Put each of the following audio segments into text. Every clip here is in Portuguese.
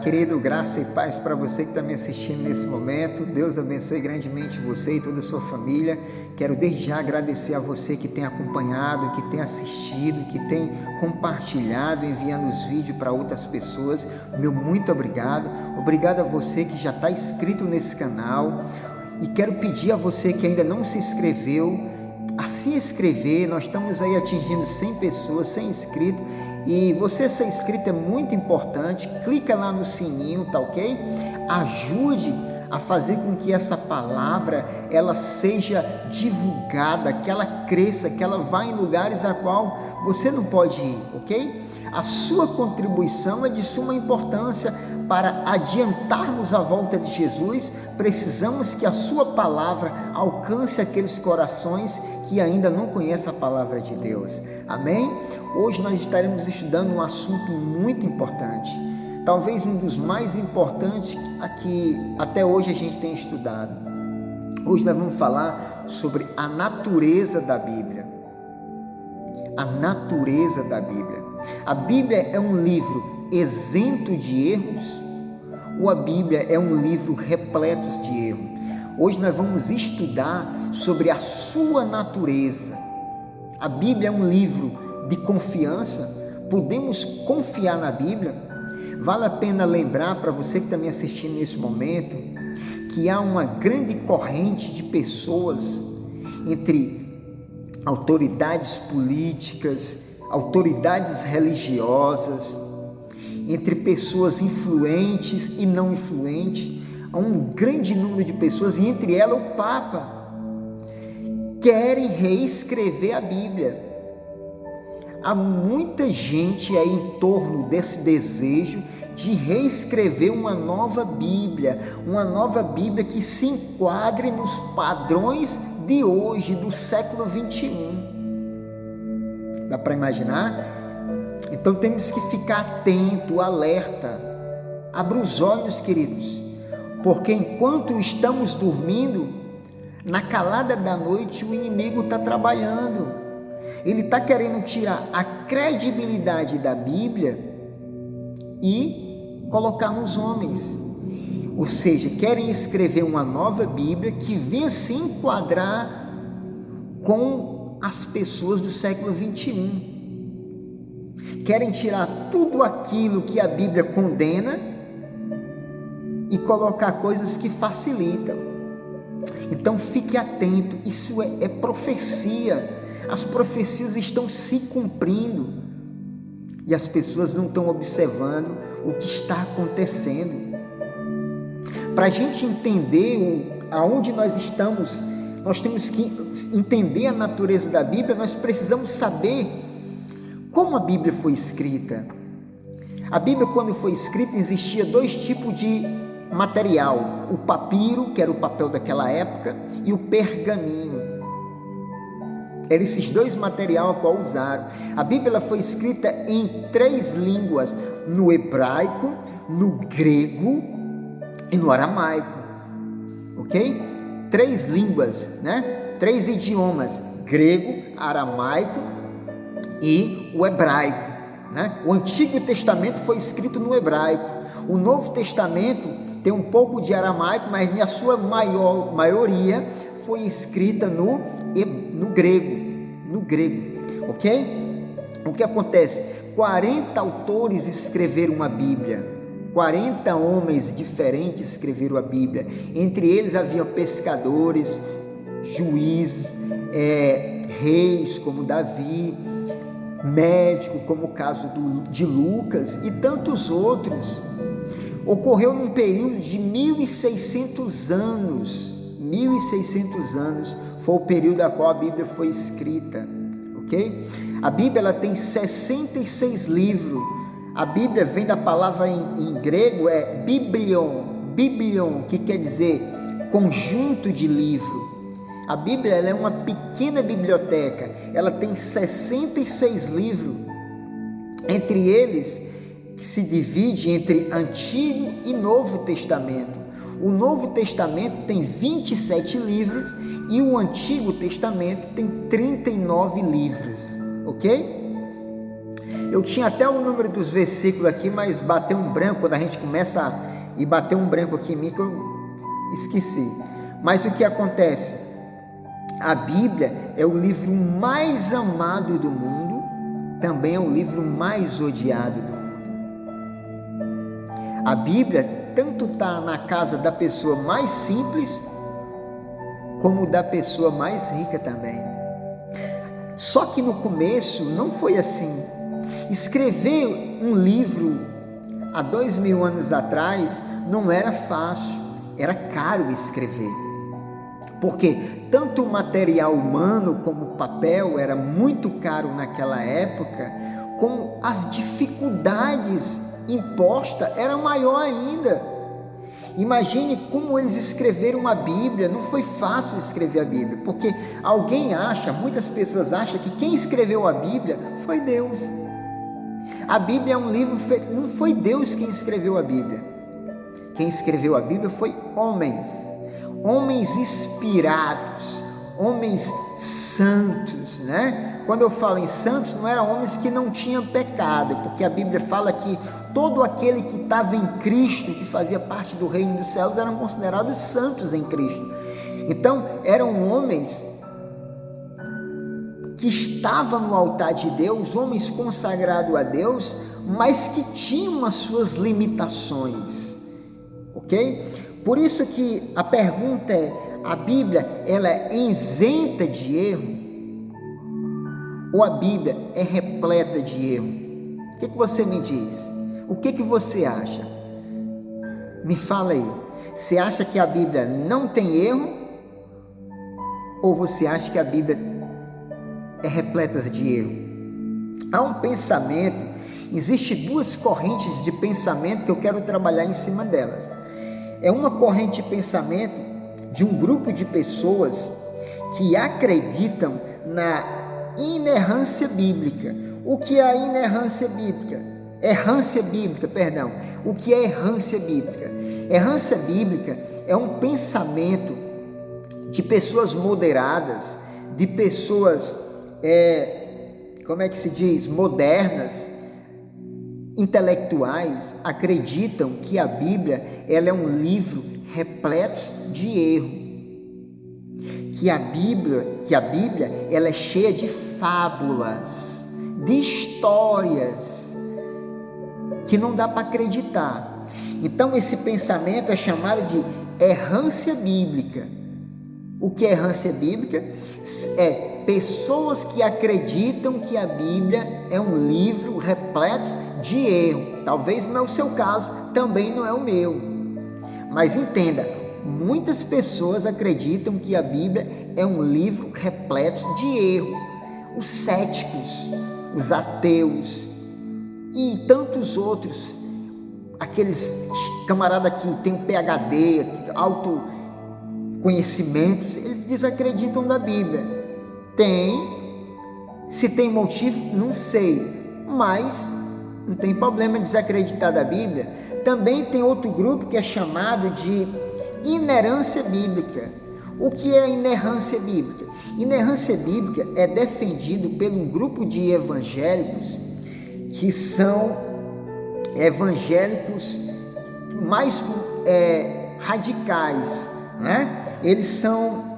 Olá, querido, graça e paz para você que está me assistindo nesse momento. Deus abençoe grandemente você e toda a sua família. Quero desde já agradecer a você que tem acompanhado, que tem assistido, que tem compartilhado, enviando os vídeos para outras pessoas. Meu muito obrigado. Obrigado a você que já está inscrito nesse canal. E quero pedir a você que ainda não se inscreveu, a se inscrever. Nós estamos aí atingindo 100 pessoas, 100 inscritos. E você ser inscrito é muito importante. Clica lá no sininho, tá ok? Ajude a fazer com que essa palavra ela seja divulgada, que ela cresça, que ela vá em lugares a qual você não pode ir, ok? A sua contribuição é de suma importância para adiantarmos a volta de Jesus. Precisamos que a sua palavra alcance aqueles corações que ainda não conhecem a palavra de Deus. Amém? Hoje nós estaremos estudando um assunto muito importante, talvez um dos mais importantes que até hoje a gente tem estudado. Hoje nós vamos falar sobre a natureza da Bíblia. A natureza da Bíblia. A Bíblia é um livro isento de erros ou a Bíblia é um livro repleto de erros? Hoje nós vamos estudar sobre a sua natureza. A Bíblia é um livro de confiança? Podemos confiar na Bíblia? Vale a pena lembrar para você que está me assistindo nesse momento que há uma grande corrente de pessoas entre autoridades políticas, autoridades religiosas, entre pessoas influentes e não influentes. Há um grande número de pessoas, e entre elas o Papa, querem reescrever a Bíblia. Há muita gente aí em torno desse desejo de reescrever uma nova Bíblia que se enquadre nos padrões de hoje, do século 21. Dá para imaginar? Então temos que ficar atento, alerta. Abra os olhos, queridos, porque enquanto estamos dormindo, na calada da noite o inimigo está trabalhando. Ele está querendo tirar a credibilidade da Bíblia e colocar nos homens. Ou seja, querem escrever uma nova Bíblia que venha se enquadrar com as pessoas do século 21. Querem tirar tudo aquilo que a Bíblia condena e colocar coisas que facilitam. Então fique atento, isso é profecia. As profecias estão se cumprindo e as pessoas não estão observando o que está acontecendo. Para a gente entender aonde nós estamos, nós temos que entender a natureza da Bíblia. Nós precisamos saber como a Bíblia foi escrita. A Bíblia, quando foi escrita, existia dois tipos de material: o papiro, que era o papel daquela época, e o pergaminho. Eram esses dois materiais a qual usaram. A Bíblia foi escrita em 3 línguas: no hebraico, no grego e no aramaico. Ok? 3 línguas, né? 3 idiomas: grego, aramaico e o hebraico, né? O Antigo Testamento foi escrito no hebraico. O Novo Testamento tem um pouco de aramaico, mas na sua maioria foi escrita no grego, ok? O que acontece? 40 autores escreveram uma Bíblia, 40 homens diferentes escreveram a Bíblia. Entre eles havia pescadores, juízes, reis como Davi, médico como o caso de Lucas e tantos outros. Ocorreu num período de 1.600 anos. 1.600 anos foi o período a qual a Bíblia foi escrita, ok? A Bíblia ela tem 66 livros. A Bíblia vem da palavra em grego, biblion, que quer dizer conjunto de livro. A Bíblia ela é uma pequena biblioteca. Ela tem 66 livros. Entre eles, que se divide entre Antigo e Novo Testamento. O Novo Testamento tem 27 livros e o Antigo Testamento tem 39 livros, ok? Eu tinha até o número dos versículos aqui, mas bateu um branco quando a gente começa e bateu um branco aqui em mim que eu esqueci. Mas o que acontece? A Bíblia é o livro mais amado do mundo, também é o livro mais odiado do mundo. A Bíblia tanto está na casa da pessoa mais simples, como da pessoa mais rica também. Só que no começo não foi assim. Escrever um livro há 2000 anos atrás não era fácil, era caro escrever. Porque tanto o material humano como o papel era muito caro naquela época, como as dificuldades impostas eram maior ainda. Imagine como eles escreveram a Bíblia. Não foi fácil escrever a Bíblia, porque muitas pessoas acham que quem escreveu a Bíblia foi Deus. A Bíblia é um livro feito, não foi Deus quem escreveu a Bíblia. Quem escreveu a Bíblia foi homens inspirados, homens santos, né? Quando eu falo em santos, não eram homens que não tinham pecado, porque a Bíblia fala que todo aquele que estava em Cristo, que fazia parte do reino dos céus, eram considerados santos em Cristo. Então, eram homens que estavam no altar de Deus, homens consagrados a Deus, mas que tinham as suas limitações, ok? Por isso que a pergunta é, a Bíblia, ela é isenta de erro? Ou a Bíblia é repleta de erro? O que você me diz? O que você acha? Me fala aí. Você acha que a Bíblia não tem erro? Ou você acha que a Bíblia é repleta de erro? Há um pensamento, existem duas correntes de pensamento que eu quero trabalhar em cima delas. É uma corrente de pensamento de um grupo de pessoas que acreditam na inerrância bíblica. O que é a inerrância bíblica? Errância bíblica, perdão. O que é errância bíblica? Errância bíblica é um pensamento de pessoas moderadas, de pessoas, modernas, intelectuais, acreditam que a Bíblia ela é um livro repleto de erro, que a Bíblia ela é cheia de fábulas, de histórias que não dá para acreditar. Então esse pensamento é chamado de errância bíblica. O que é errância bíblica? É pessoas que acreditam que a Bíblia é um livro repleto de erro. Talvez não é o seu caso, também não é o meu. Mas entenda, muitas pessoas acreditam que a Bíblia é um livro repleto de erro. Os céticos, os ateus e tantos outros, aqueles camaradas que têm um PhD, autoconhecimentos, eles desacreditam da Bíblia. Se tem motivo, não sei, mas não tem problema desacreditar da Bíblia. Também tem outro grupo que é chamado de inerrância bíblica. O que é inerrância bíblica? Inerrância bíblica é defendido por um grupo de evangélicos que são evangélicos mais radicais, né? Eles são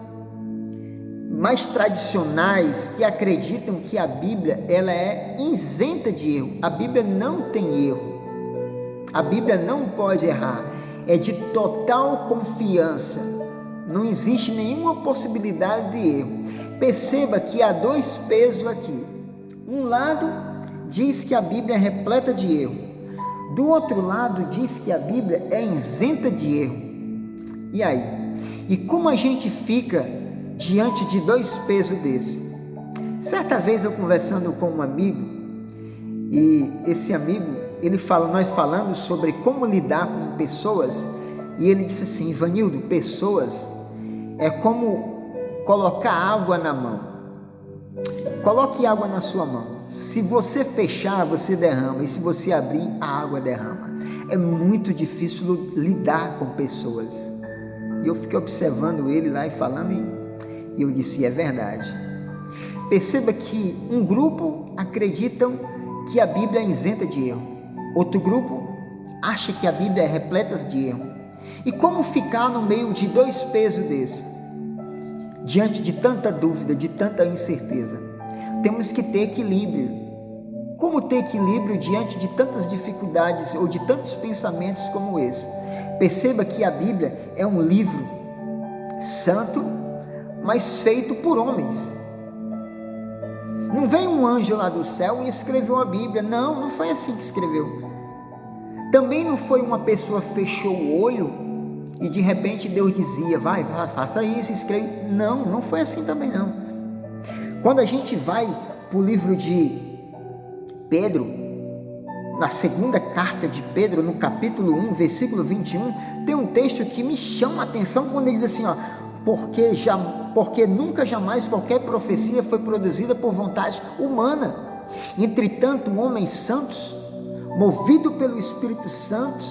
mais tradicionais, que acreditam que a Bíblia ela é isenta de erro. A Bíblia não tem erro. A Bíblia não pode errar. É de total confiança. Não existe nenhuma possibilidade de erro. Perceba que há dois pesos aqui. Um lado diz que a Bíblia é repleta de erro. Do outro lado diz que a Bíblia é isenta de erro. E aí? E como a gente fica diante de dois pesos desses? Certa vez eu conversando com um amigo, e esse amigo, nós falamos sobre como lidar com pessoas, e ele disse assim: Ivanildo, pessoas é como colocar água na mão. Coloque água na sua mão. Se você fechar, você derrama, e se você abrir, a água derrama. É muito difícil lidar com pessoas. E eu fiquei observando ele lá e falando, e eu disse: é verdade. Perceba que um grupo acreditam que a Bíblia é isenta de erro. Outro grupo acha que a Bíblia é repleta de erro. E como ficar no meio de dois pesos desses? Diante de tanta dúvida, de tanta incerteza? Temos que ter equilíbrio. Como ter equilíbrio diante de tantas dificuldades ou de tantos pensamentos como esse? Perceba que a Bíblia é um livro santo, mas feito por homens. Não veio um anjo lá do céu e escreveu a Bíblia. Não foi assim que escreveu. Também não foi uma pessoa fechou o olho e de repente Deus dizia, vai, faça isso, escreve. Não foi assim também não. Quando a gente vai para o livro de Pedro, na segunda carta de Pedro, no capítulo 1, versículo 21, tem um texto que me chama a atenção quando ele diz assim, porque nunca jamais qualquer profecia foi produzida por vontade humana. Entretanto, homens santos, movidos pelo Espírito Santo,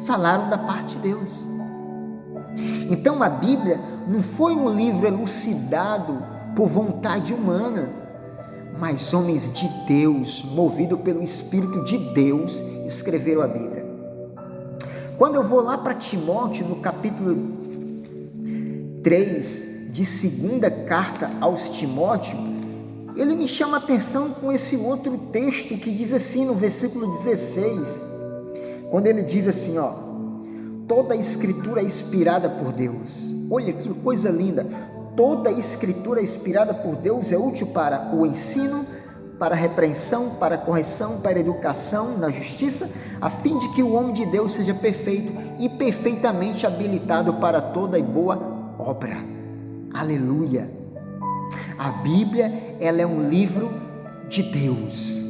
falaram da parte de Deus. Então a Bíblia não foi um livro elucidado por vontade humana, mas homens de Deus, movidos pelo Espírito de Deus, escreveram a Bíblia. Quando eu vou lá para Timóteo, no capítulo 3 de segunda carta aos Timóteo, ele me chama a atenção com esse outro texto que diz assim no versículo 16, quando ele diz assim, toda a escritura é inspirada por Deus. Olha que coisa linda. Toda a escritura inspirada por Deus é útil para o ensino, para a repreensão, para a correção, para a educação na justiça, a fim de que o homem de Deus seja perfeito e perfeitamente habilitado para toda e boa obra. Aleluia! A Bíblia, ela é um livro de Deus.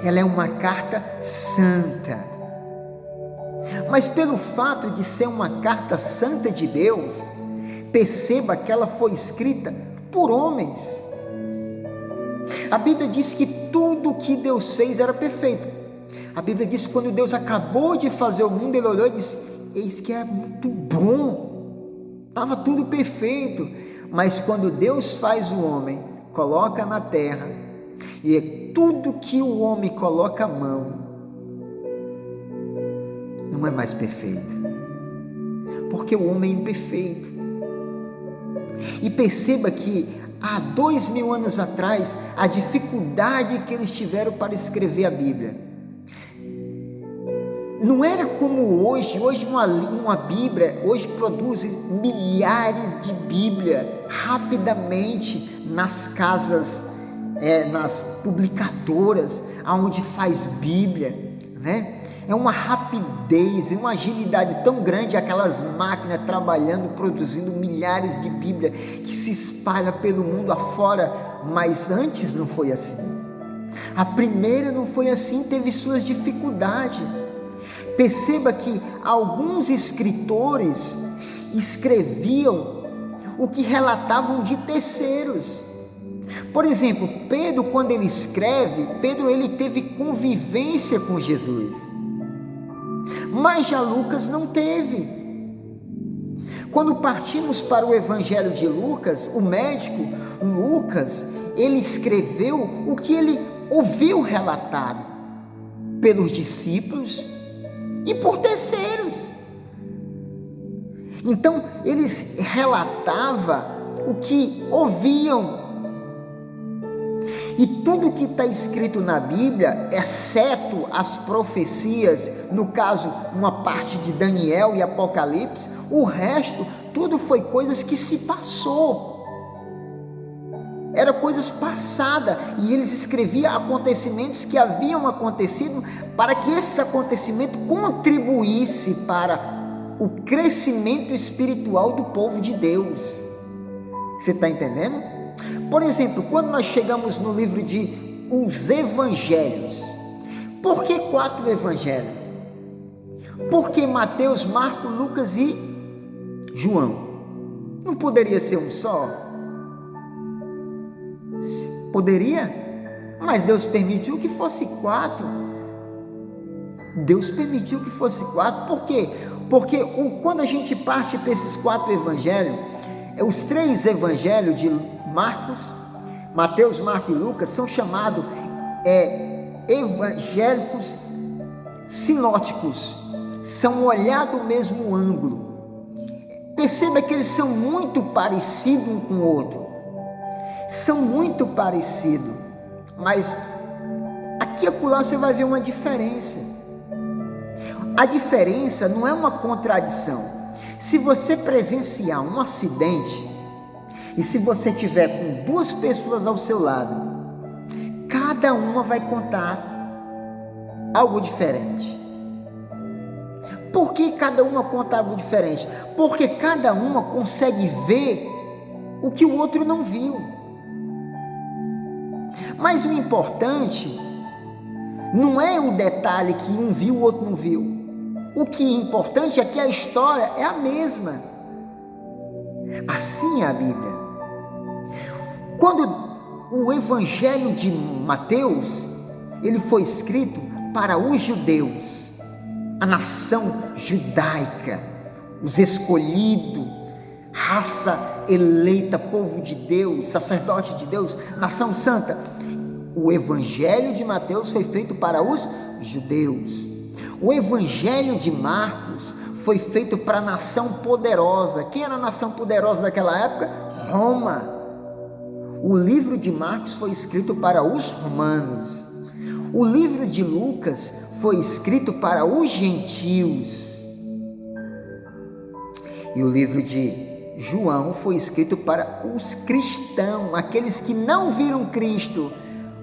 Ela é uma carta santa. Mas pelo fato de ser uma carta santa de Deus, perceba que ela foi escrita por homens. A Bíblia diz que tudo que Deus fez era perfeito. A Bíblia diz que quando Deus acabou de fazer o mundo, ele olhou e disse, eis que é muito bom, estava tudo perfeito. Mas quando Deus faz o homem, coloca na terra, e é tudo que o homem coloca a mão, não é mais perfeito, porque o homem é imperfeito. E perceba que há 2000 anos atrás, a dificuldade que eles tiveram para escrever a Bíblia não era como hoje. Hoje uma Bíblia, hoje produz milhares de Bíblias rapidamente nas casas, nas publicadoras, aonde faz Bíblia, né? É uma rapidez e uma agilidade tão grande, aquelas máquinas trabalhando, produzindo milhares de Bíblias que se espalham pelo mundo afora, mas antes não foi assim. A primeira não foi assim, teve suas dificuldades. Perceba que alguns escritores escreviam o que relatavam de terceiros. Por exemplo, Pedro, quando ele escreve, ele teve convivência com Jesus, mas já Lucas não teve. Quando partimos para o Evangelho de Lucas, o médico Lucas, ele escreveu o que ele ouviu relatado pelos discípulos e por terceiros. Então eles relatavam o que ouviam. E tudo que está escrito na Bíblia, exceto as profecias, no caso uma parte de Daniel e Apocalipse, o resto tudo foi coisas que se passou, era coisas passadas, e eles escreviam acontecimentos que haviam acontecido, para que esse acontecimento contribuísse para o crescimento espiritual do povo de Deus. Você está entendendo? Por exemplo, quando nós chegamos no livro de os Evangelhos, por que 4 Evangelhos? Por que Mateus, Marcos, Lucas e João? Não poderia ser um só? Poderia, mas Deus permitiu que fosse 4. Deus permitiu que fosse 4, por quê? Porque quando a gente parte para esses 4 evangelhos, os 3 evangelhos de Marcos, Mateus, Marcos e Lucas, são chamados evangélicos sinóticos, são olhar do mesmo ângulo. Perceba que eles são muito parecidos um com o outro, são muito parecidos, mas aqui e acolá você vai ver uma diferença. A diferença não é uma contradição. Se você presenciar um acidente e se você tiver com duas pessoas ao seu lado, cada uma vai contar algo diferente. Por que cada uma conta algo diferente? Porque cada uma consegue ver o que o outro não viu. Mas o importante não é o detalhe que um viu e o outro não viu. O que é importante é que a história é a mesma. Assim é a Bíblia. Quando o Evangelho de Mateus, ele foi escrito para os judeus, a nação judaica, os escolhidos, raça eleita, povo de Deus, sacerdote de Deus, nação santa. O Evangelho de Mateus foi feito para os judeus. O Evangelho de Marcos foi feito para a nação poderosa. Quem era a nação poderosa daquela época? Roma. O livro de Marcos foi escrito para os romanos. O livro de Lucas foi escrito para os gentios. E o livro de João foi escrito para os cristãos, aqueles que não viram Cristo,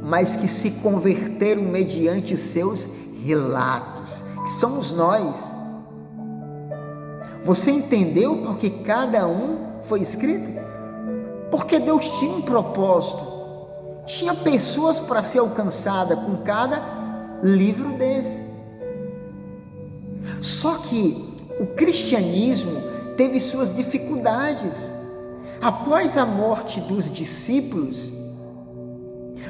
mas que se converteram mediante os seus relatos, que somos nós. Você entendeu porque cada um foi escrito? Porque Deus tinha um propósito, tinha pessoas para ser alcançadas com cada livro desse. Só que o cristianismo teve suas dificuldades. Após a morte dos discípulos,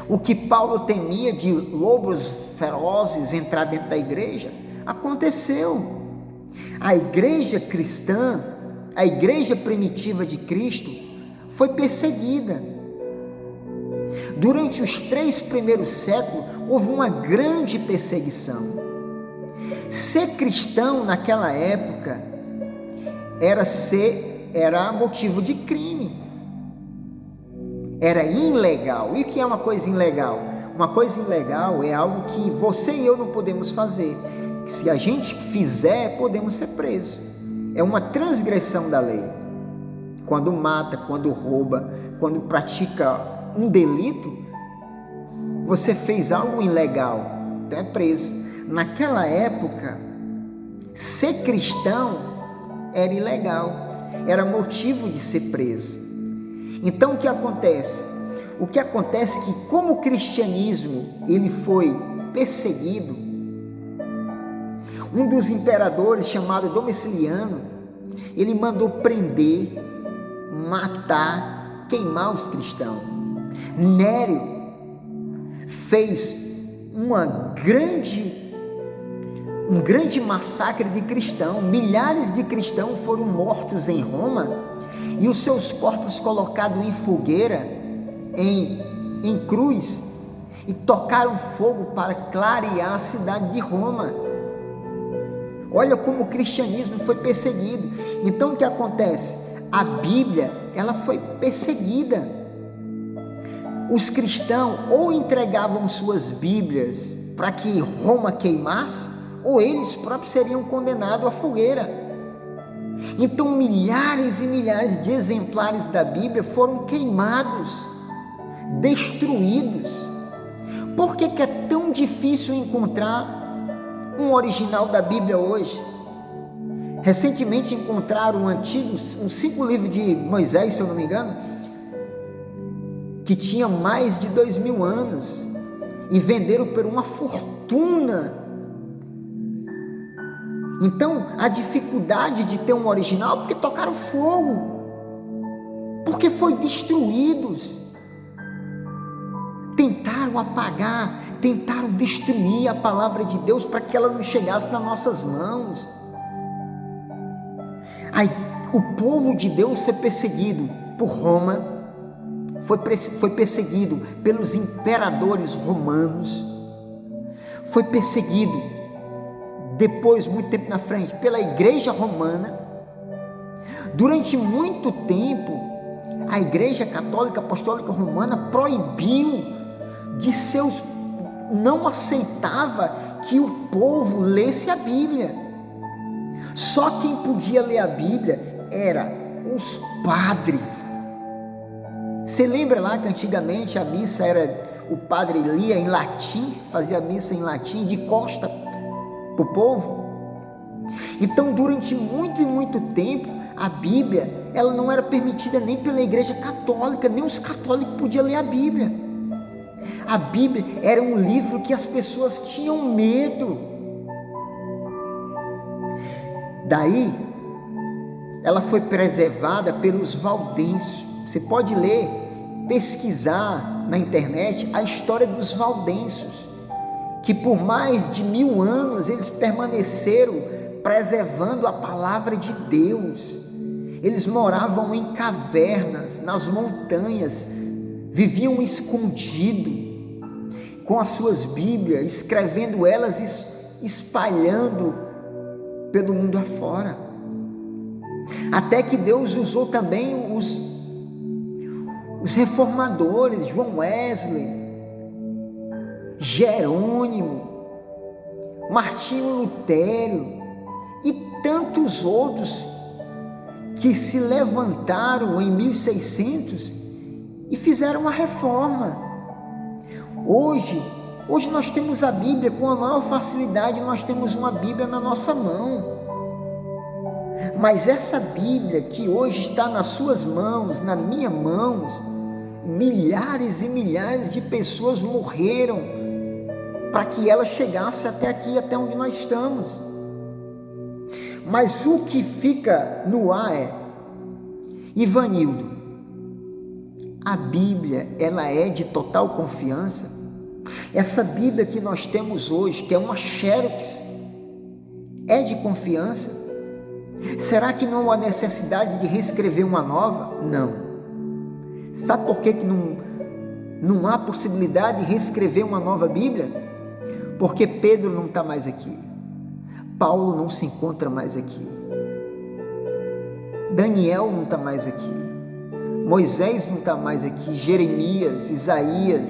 o que Paulo temia de lobos ferozes entrar dentro da igreja, aconteceu. A igreja cristã, a igreja primitiva de Cristo, foi perseguida. Durante os 3 primeiros séculos, houve uma grande perseguição. Ser cristão naquela época era motivo de crime. Era ilegal. E o que é uma coisa ilegal? Uma coisa ilegal é algo que você e eu não podemos fazer. Se a gente fizer, podemos ser presos. É uma transgressão da lei. Quando mata, quando rouba, quando pratica um delito, você fez algo ilegal, então é preso. Naquela época, ser cristão era ilegal, era motivo de ser preso. Então o que acontece? O que acontece é que, como o cristianismo ele foi perseguido, um dos imperadores, chamado Domiciliano, ele mandou prender, matar, queimar os cristãos. Nério fez um grande massacre de cristãos. Milhares de cristãos foram mortos em Roma e os seus corpos colocados em fogueira, em cruz, e tocaram fogo para clarear a cidade de Roma. Olha como o cristianismo foi perseguido. Então o que acontece? A Bíblia, ela foi perseguida. Os cristãos ou entregavam suas Bíblias para que Roma queimasse, ou eles próprios seriam condenados à fogueira. Então milhares e milhares de exemplares da Bíblia foram queimados, destruídos. Por que é tão difícil encontrar um original da Bíblia hoje? Recentemente encontraram os 5 livros de Moisés, se eu não me engano, que tinha mais de 2000 anos, e venderam por uma fortuna. Então, a dificuldade de ter um original, porque tocaram fogo, porque foi destruídos, tentaram apagar, tentaram destruir a palavra de Deus para que ela não chegasse nas nossas mãos. Aí, o povo de Deus foi perseguido por Roma, foi perseguido pelos imperadores romanos, foi perseguido depois, muito tempo na frente, pela Igreja Romana. Durante muito tempo, a Igreja Católica Apostólica Romana proibiu não aceitava que o povo lesse a Bíblia. Só quem podia ler a Bíblia era os padres. Você lembra lá que antigamente a missa o padre lia em latim, fazia a missa em latim de costa para o povo? Então, durante muito e muito tempo, a Bíblia ela não era permitida nem pela Igreja Católica, nem os católicos podiam ler a Bíblia. A Bíblia era um livro que as pessoas tinham medo. Daí, ela foi preservada pelos valdenses. Você pode ler, pesquisar na internet a história dos valdenses, que por mais de 1000 anos eles permaneceram preservando a palavra de Deus. Eles moravam em cavernas, nas montanhas, viviam escondidos, com as suas Bíblias, escrevendo elas e espalhando pelo mundo afora. Até que Deus usou também os reformadores, João Wesley, Jerônimo, Martinho Lutero e tantos outros que se levantaram em 1600 e fizeram a reforma. Hoje nós temos a Bíblia com a maior facilidade, nós temos uma Bíblia na nossa mão. Mas essa Bíblia que hoje está nas suas mãos, nas minhas mãos, milhares e milhares de pessoas morreram para que ela chegasse até aqui, até onde nós estamos. Mas o que fica no ar é: Ivanildo, a Bíblia, ela é de total confiança? Essa Bíblia que nós temos hoje, que é uma xerox, é de confiança? Será que não há necessidade de reescrever uma nova? Não. Sabe por que não há possibilidade de reescrever uma nova Bíblia? Porque Pedro não está mais aqui, Paulo não se encontra mais aqui, Daniel não está mais aqui, Moisés não está mais aqui, Jeremias, Isaías,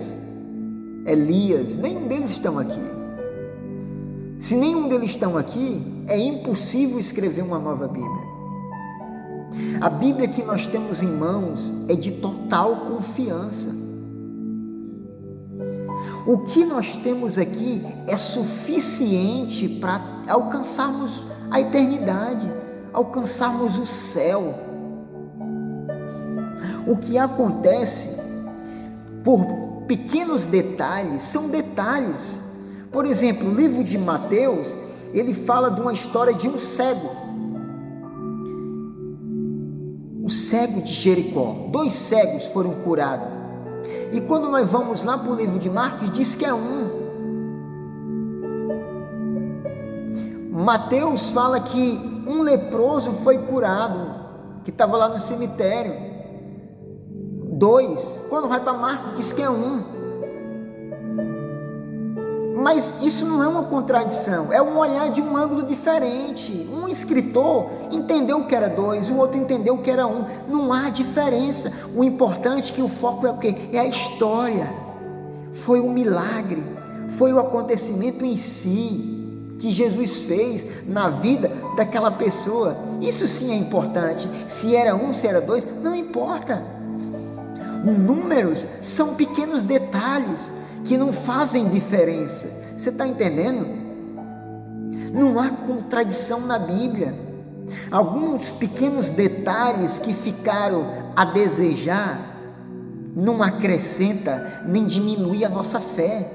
Elias, nenhum deles estão aqui. Se nenhum deles estão aqui, é impossível escrever uma nova Bíblia. A Bíblia que nós temos em mãos é de total confiança. O que nós temos aqui é suficiente para alcançarmos a eternidade, alcançarmos o céu. O que acontece por pequenos detalhes, são detalhes. Por exemplo, o livro de Mateus, ele fala de uma história de um cego. O cego de Jericó. 2 cegos foram curados. E quando nós vamos lá para o livro de Marcos, diz que é um. Mateus fala que um leproso foi curado, que estava lá no cemitério. 2. Quando vai para Marcos, diz que é um. Mas isso não é uma contradição, é um olhar de um ângulo diferente. Um escritor entendeu que era 2, o outro entendeu que era 1. Não há diferença. O importante é que o foco é o quê? É a história. Foi um milagre, foi o acontecimento em si que Jesus fez na vida daquela pessoa. Isso sim é importante. Se era 1, se era 2, não importa. Números são pequenos detalhes que não fazem diferença. Você está entendendo? Não há contradição na Bíblia. Alguns pequenos detalhes que ficaram a desejar não acrescenta nem diminui a nossa fé.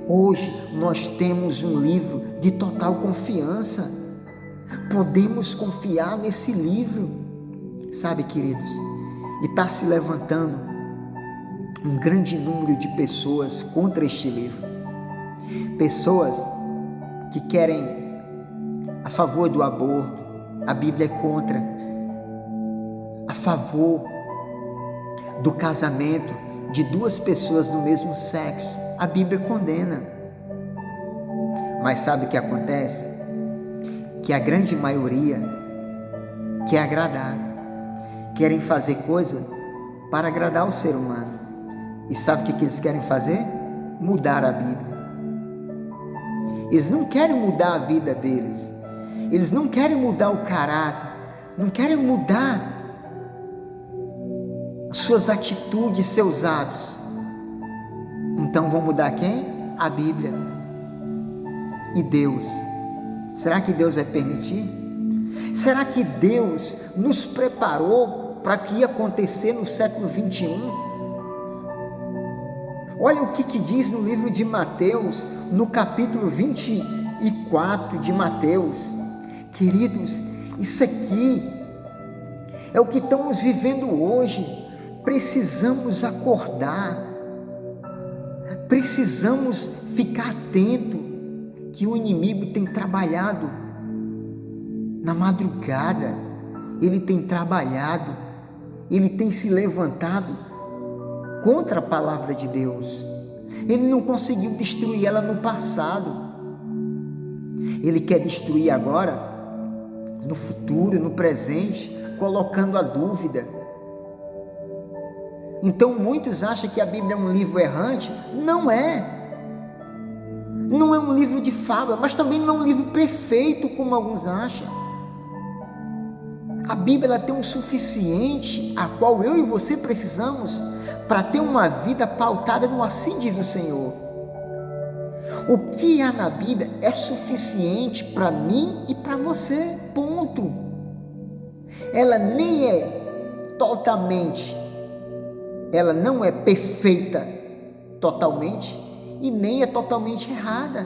Hoje nós temos um livro de total confiança. Podemos confiar nesse livro, sabe, queridos? E está se levantando um grande número de pessoas contra este livro. Pessoas que querem a favor do aborto, a Bíblia é contra. A favor do casamento de duas pessoas do mesmo sexo. A Bíblia condena. Mas sabe o que acontece? Que a grande maioria quer agradar, querem fazer coisa para agradar o ser humano. E sabe o que eles querem fazer? Mudar a Bíblia. Eles não querem mudar a vida deles. Eles não querem mudar o caráter. Não querem mudar suas atitudes, seus hábitos. Então vão mudar quem? A Bíblia. E Deus. Será que Deus vai permitir? Será que Deus nos preparou para o que ia acontecer no século 21? Olha o que diz no livro de Mateus, no capítulo 24 de Mateus. Queridos, isso aqui é o que estamos vivendo hoje. Precisamos acordar, precisamos ficar atento que o inimigo tem trabalhado na madrugada, ele tem trabalhado, ele tem se levantado contra a palavra de Deus. Ele não conseguiu destruir ela no passado, ele quer destruir agora, no futuro, no presente, colocando a dúvida. Então muitos acham que a Bíblia é um livro errante. Não é. Não é um livro de fábula, mas também não é um livro perfeito, como alguns acham. A Bíblia ela tem um suficiente, a qual eu e você precisamos, para ter uma vida pautada no assim diz o Senhor. O que há na Bíblia é suficiente para mim e para você, ponto. Ela nem é totalmente, ela não é perfeita totalmente e nem é totalmente errada.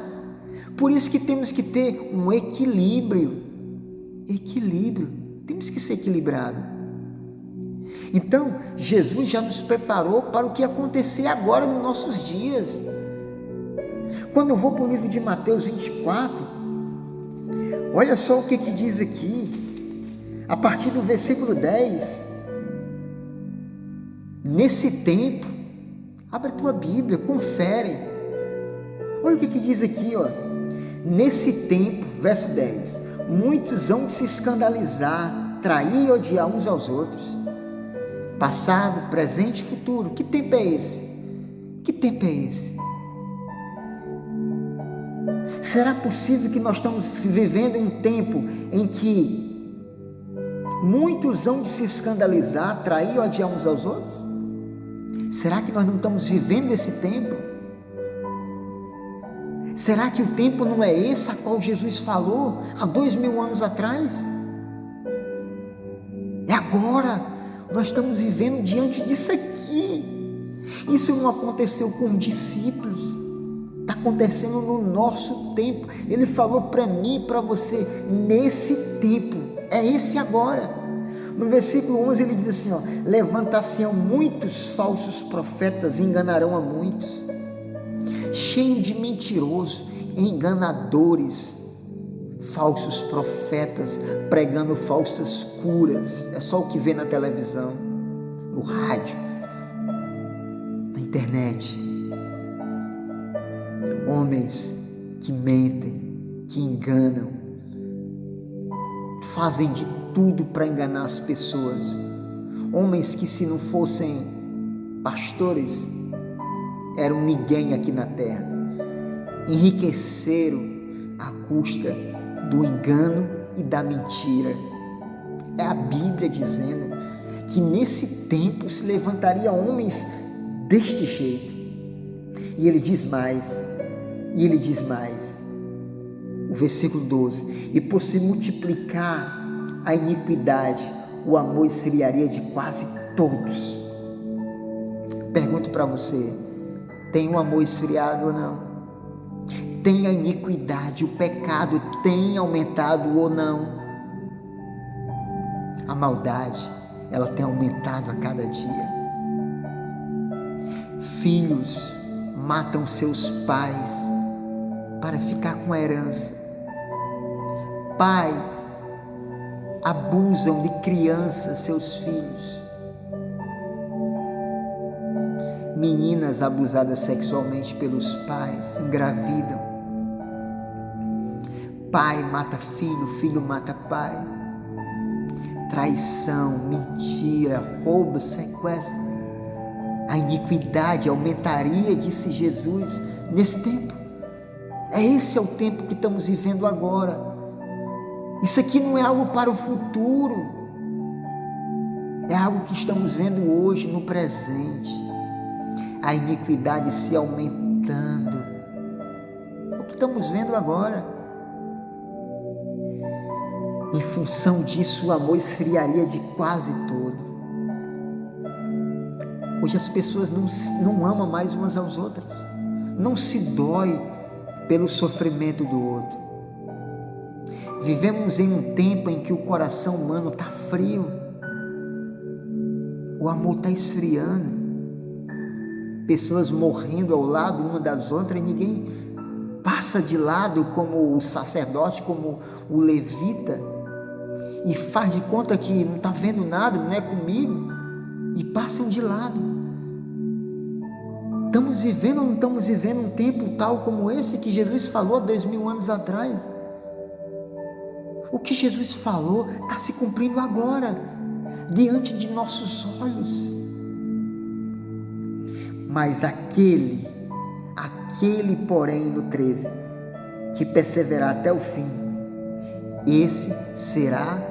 Por isso que temos que ter um equilíbrio. Temos que ser equilibrado. Então, Jesus já nos preparou para o que ia acontecer agora nos nossos dias. Quando eu vou para o livro de Mateus 24, olha só o que diz aqui, a partir do versículo 10. Nesse tempo, abre a tua Bíblia, confere. Olha o que diz aqui, ó. Nesse tempo, verso 10, muitos hão de se escandalizar, trair e odiar uns aos outros. Passado, presente e futuro. Que tempo é esse? Que tempo é esse? Será possível que nós estamos vivendo em um tempo em que muitos hão de se escandalizar, trair e odiar uns aos outros? Será que nós não estamos vivendo esse tempo? Será que o tempo não é esse a qual Jesus falou há 2000 anos atrás? É agora. Nós estamos vivendo diante disso aqui. Isso não aconteceu com os discípulos. Está acontecendo no nosso tempo. Ele falou para mim e para você, nesse tempo. É esse agora. No versículo 11 ele diz assim, ó, levantar-se-ão muitos falsos profetas e enganarão a muitos, cheio de mentirosos, enganadores, falsos profetas, pregando falsas curas. É só o que vê na televisão, no rádio, na internet. Homens que mentem, que enganam, fazem de tudo para enganar as pessoas. Homens que, se não fossem pastores, eram ninguém aqui na terra. Enriqueceram à custa do engano e da mentira. É a Bíblia dizendo que nesse tempo se levantaria homens deste jeito. E ele diz mais, o versículo 12, e por se multiplicar a iniquidade, o amor esfriaria de quase todos. Pergunto para você, tem o amor esfriado ou não? Tem a iniquidade, o pecado tem aumentado ou não? A maldade, ela tem aumentado a cada dia. Filhos matam seus pais para ficar com a herança. Pais abusam de crianças, seus filhos. Meninas abusadas sexualmente pelos pais, engravidam. Pai mata filho, filho mata pai. Traição, mentira, roubo, sequestro. A iniquidade aumentaria, disse Jesus, nesse tempo. Esse é o tempo que estamos vivendo agora. Isso aqui não é algo para o futuro. É algo que estamos vendo hoje, no presente. A iniquidade se aumentando. É o que estamos vendo agora. Em função disso, o amor esfriaria de quase todo. Hoje as pessoas não amam mais umas às outras. Não se dói pelo sofrimento do outro. Vivemos em um tempo em que o coração humano está frio. O amor está esfriando. Pessoas morrendo ao lado uma das outras e ninguém passa de lado, como o sacerdote, como o levita, e faz de conta que não está vendo nada, não é comigo, e passam de lado. Estamos vivendo ou não estamos vivendo um tempo tal como esse que Jesus falou há 2000 anos atrás? O que Jesus falou está se cumprindo agora, diante de nossos olhos. Mas aquele, porém, no 13, que perseverar até o fim, esse será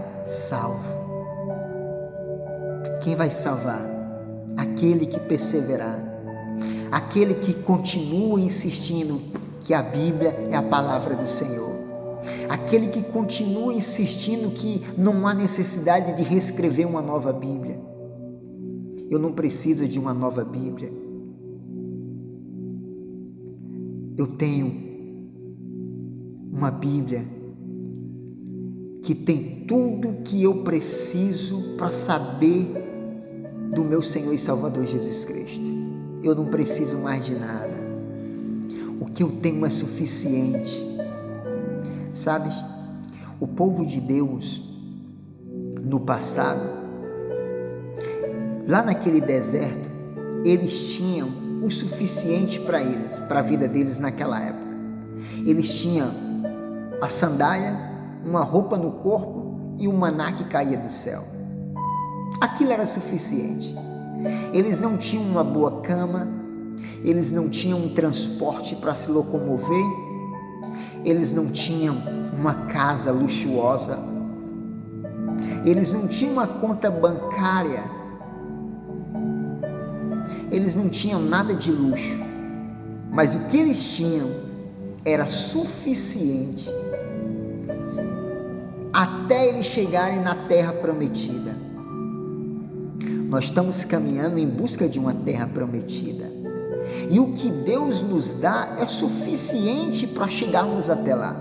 salvo. Quem vai salvar? Aquele que perseverar, aquele que continua insistindo que a Bíblia é a palavra do Senhor, aquele que continua insistindo que não há necessidade de reescrever uma nova Bíblia. Eu não preciso de uma nova Bíblia. Eu tenho uma Bíblia que tem tudo que eu preciso para saber do meu Senhor e Salvador Jesus Cristo. Eu não preciso mais de nada. O que eu tenho é suficiente. Sabes? O povo de Deus, no passado, lá naquele deserto, eles tinham o suficiente para eles, para a vida deles naquela época. Eles tinham a sandália, uma roupa no corpo e o maná que caía do céu. Aquilo era suficiente. Eles não tinham uma boa cama, eles não tinham um transporte para se locomover, eles não tinham uma casa luxuosa, eles não tinham uma conta bancária, eles não tinham nada de luxo, mas o que eles tinham era suficiente até eles chegarem na terra prometida. Nós estamos caminhando em busca de uma terra prometida, e o que Deus nos dá é suficiente para chegarmos até lá,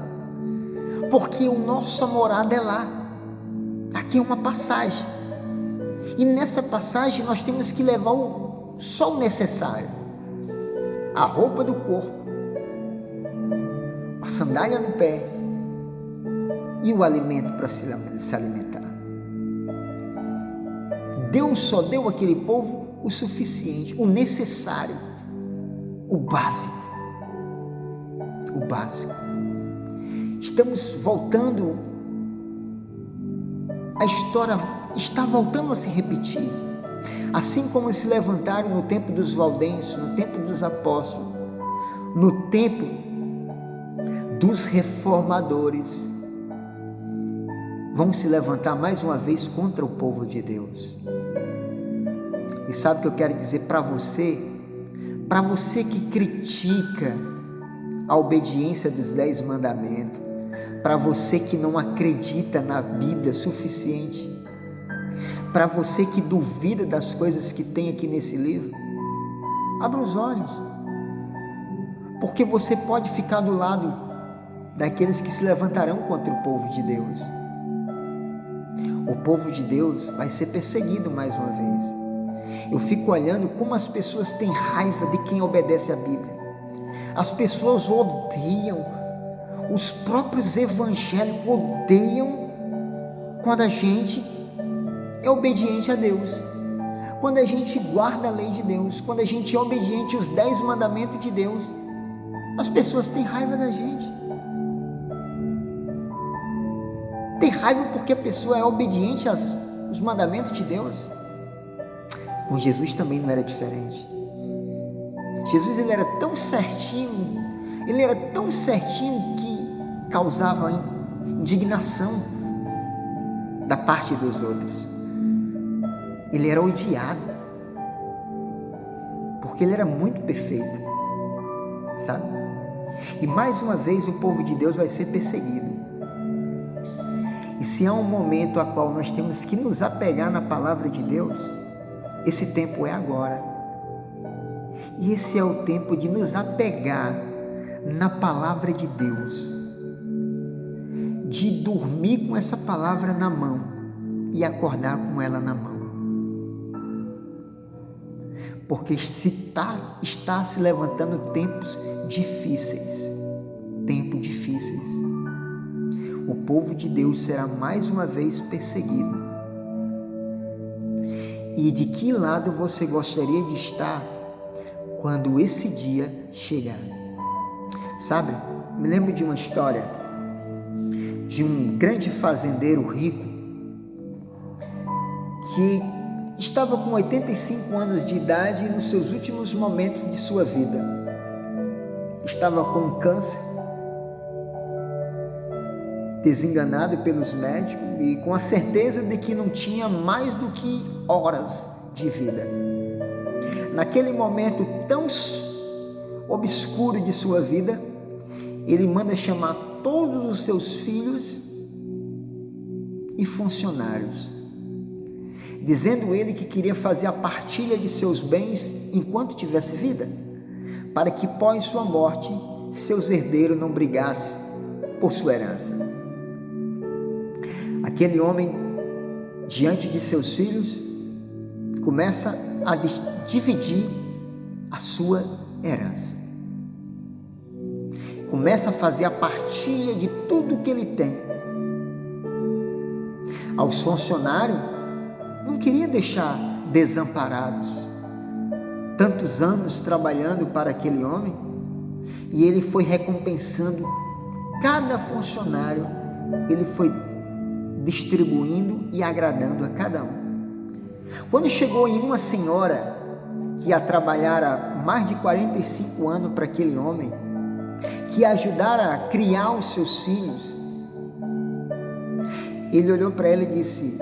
porque a nossa morada é lá. Aqui é uma passagem, e nessa passagem nós temos que levar só o necessário: a roupa do corpo, a sandália no pé e o alimento para se alimentar. Deus só deu àquele povo o suficiente, o necessário, o básico. O básico. Estamos voltando, a história está voltando a se repetir. Assim como se levantaram no tempo dos valdenses, no tempo dos apóstolos, no tempo dos reformadores, vão se levantar mais uma vez contra o povo de Deus. E sabe o que eu quero dizer para você? Para você que critica a obediência dos 10 mandamentos, para você que não acredita na Bíblia suficiente, para você que duvida das coisas que tem aqui nesse livro, abra os olhos, porque você pode ficar do lado daqueles que se levantarão contra o povo de Deus. O povo de Deus vai ser perseguido mais uma vez. Eu fico olhando como as pessoas têm raiva de quem obedece à Bíblia. As pessoas odeiam, os próprios evangélicos odeiam quando a gente é obediente a Deus, quando a gente guarda a lei de Deus, quando a gente é obediente aos 10 mandamentos de Deus, as pessoas têm raiva da gente. Tem raiva porque a pessoa é obediente aos mandamentos de Deus. Com Jesus também não era diferente. Jesus, ele era tão certinho que causava indignação da parte dos outros. Ele era odiado, porque ele era muito perfeito, sabe? E mais uma vez o povo de Deus vai ser perseguido. E se há um momento a qual nós temos que nos apegar na palavra de Deus, esse tempo é agora. E esse é o tempo de nos apegar na palavra de Deus, de dormir com essa palavra na mão e acordar com ela na mão. Porque está se levantando tempos difíceis. O povo de Deus será mais uma vez perseguido. E de que lado você gostaria de estar quando esse dia chegar? Sabe, me lembro de uma história de um grande fazendeiro rico que estava com 85 anos de idade nos seus últimos momentos de sua vida. Estava com câncer, desenganado pelos médicos e com a certeza de que não tinha mais do que horas de vida. Naquele momento tão obscuro de sua vida, ele manda chamar todos os seus filhos e funcionários, dizendo ele que queria fazer a partilha de seus bens enquanto tivesse vida, para que pós sua morte, seus herdeiros não brigassem por sua herança. Aquele homem, diante de seus filhos, começa a dividir a sua herança. Começa a fazer a partilha de tudo que ele tem. Aos funcionários, não queria deixar desamparados. Tantos anos trabalhando para aquele homem, e ele foi recompensando cada funcionário, ele foi distribuindo e agradando a cada um. Quando chegou em uma senhora que ia trabalhar há mais de 45 anos para aquele homem, que ia ajudar a criar os seus filhos, ele olhou para ela e disse: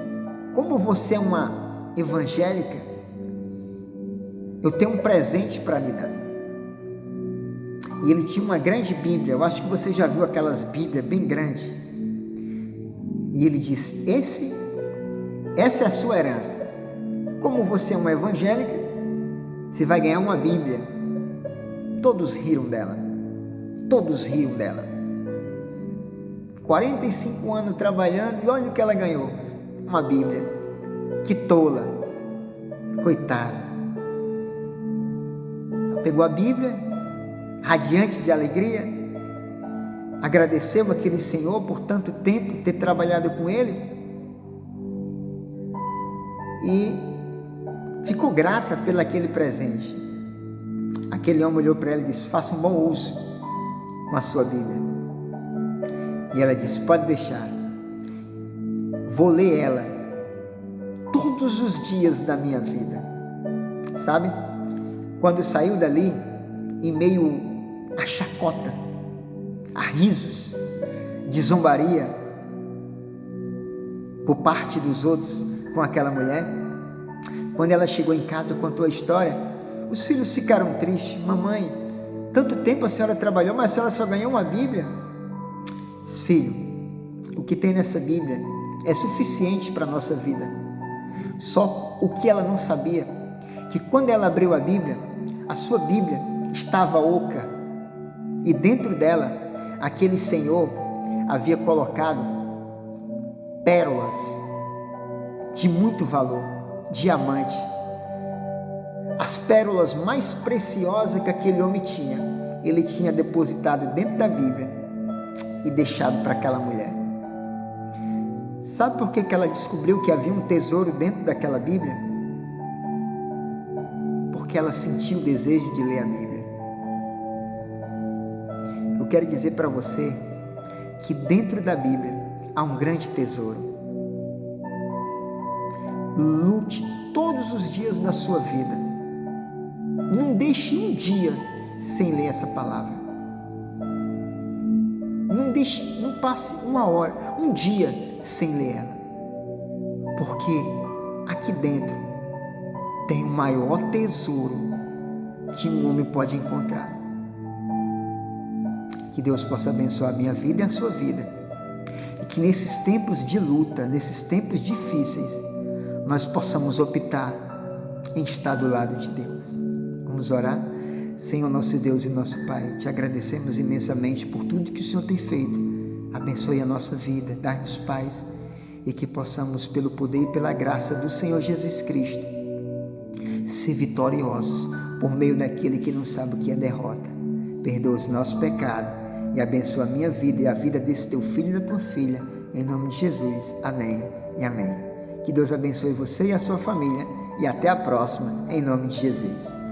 como você é uma evangélica, eu tenho um presente para lhe dar. E ele tinha uma grande Bíblia, eu acho que você já viu aquelas Bíblias bem grandes. E ele disse: essa é a sua herança. Como você é uma evangélica, você vai ganhar uma Bíblia. Todos riram dela. 45 anos trabalhando, e olha o que ela ganhou: uma Bíblia. Que tola, coitada. Pegou a Bíblia, radiante de alegria, agradeceu aquele senhor por tanto tempo ter trabalhado com ele e ficou grata pelo aquele presente. Aquele homem olhou para ela e disse: faça um bom uso com a sua Bíblia. E ela disse: pode deixar, vou ler ela todos os dias da minha vida. Sabe, quando saiu dali, em meio a chacota, a risos, de zombaria por parte dos outros com aquela mulher, quando ela chegou em casa, contou a história, os filhos ficaram tristes. Mamãe, tanto tempo a senhora trabalhou, mas a senhora só ganhou uma Bíblia. Filho, o que tem nessa Bíblia é suficiente para a nossa vida. Só o que ela não sabia, que quando ela abriu a Bíblia, a sua Bíblia estava oca, e dentro dela, aquele Senhor havia colocado pérolas de muito valor, diamante, as pérolas mais preciosas que aquele homem tinha, ele tinha depositado dentro da Bíblia e deixado para aquela mulher. Sabe por que ela descobriu que havia um tesouro dentro daquela Bíblia? porque ela sentiu o desejo de ler a Bíblia. Eu quero dizer para você que dentro da Bíblia há um grande tesouro. Lute todos os dias da sua vida. Não deixe um dia sem ler essa palavra. Não passe uma hora, um dia sem ler ela. Porque aqui dentro tem o maior tesouro que um homem pode encontrar. Que Deus possa abençoar a minha vida e a sua vida. E que nesses tempos de luta, nesses tempos difíceis, nós possamos optar em estar do lado de Deus. Vamos orar? Senhor, nosso Deus e nosso Pai, te agradecemos imensamente por tudo que o Senhor tem feito. Abençoe a nossa vida, dá-nos paz e que possamos, pelo poder e pela graça do Senhor Jesus Cristo, ser vitoriosos por meio daquele que não sabe o que é derrota. Perdoa os nossos pecados e abençoa a minha vida e a vida desse teu filho e da tua filha, em nome de Jesus. Amém e amém. Que Deus abençoe você e a sua família e até a próxima, em nome de Jesus.